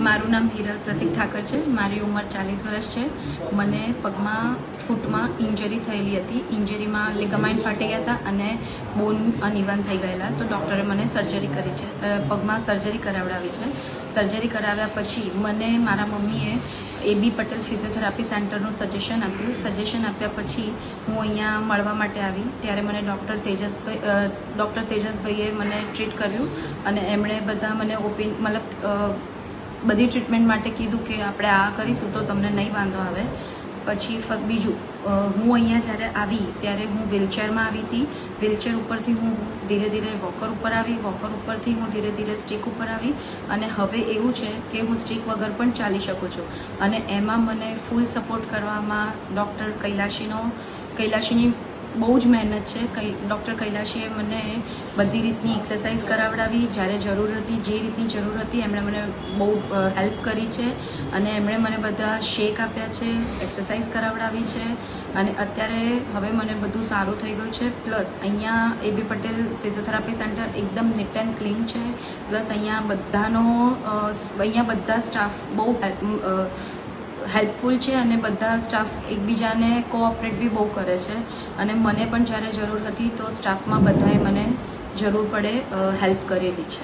મારું નામ હિરલ પ્રતિક ઠાકર છે. મારી ઉંમર 40 વર્ષ છે. મને પગમાં ફૂટમાં ઇન્જરી થયેલી હતી. ઇન્જરીમાં લિગામેન્ટ ફાટી ગયા હતા અને બોન અનઇવન થઈ ગયેલા. તો ડૉક્ટરે મને સર્જરી કરી છે, પગમાં સર્જરી કરાવડાવી છે. સર્જરી કરાવ્યા પછી મને મારા મમ્મીએ AB પટેલ ફિઝિયોથેરાપી સેન્ટરનું સજેશન આપ્યા પછી હું અહીંયા મળવા માટે આવી. ત્યારે મને ડૉક્ટર તેજસભાઈએ મને ટ્રીટ કર્યું અને એમણે બધા મને બધી ટ્રીટમેન્ટ માટે કીધું કે આપણે આ કરીશું તો તમને નહીં વાંધો આવે. પછી બીજું, હું અહીંયા જ્યારે આવી ત્યારે હું વ્હીલચેરમાં આવી હતી. વ્હીલચેર ઉપરથી હું ધીરે ધીરે વોકર ઉપર આવી. વોકર ઉપરથી હું ધીરે ધીરે સ્ટીક ઉપર આવી અને હવે એવું છે કે હું સ્ટીક વગર પણ ચાલી શકું છું. અને એમાં મને ફૂલ સપોર્ટ કરવામાં ડૉક્ટર કૈલાશીની બહુ જ મહેનત છે. ડૉક્ટર કૈલાશીએ મને બધી રીતની એક્સરસાઇઝ કરાવડાવી. જ્યારે જરૂર હતી, જે રીતની જરૂર હતી એમણે મને બહુ હેલ્પ કરી છે અને એમણે મને બધા શેક આપ્યા છે, એક્સરસાઇઝ કરાવડાવી છે અને અત્યારે હવે મને બધું સારું થઈ ગયું છે. પ્લસ અહીંયા AB પટેલ ફિઝિયોથેરાપી સેન્ટર એકદમ નીટ એન્ડ ક્લીન છે. પ્લસ અહીંયા બધા સ્ટાફ બહુ હેલ્પફુલ છે અને બધા સ્ટાફ એકબીજાને કોઓપરેટ બી બહુ કરે છે. અને મને પણ જ્યારે જરૂર હતી તો સ્ટાફમાં બધાએ મને જરૂર પડે હેલ્પ કરેલી છે.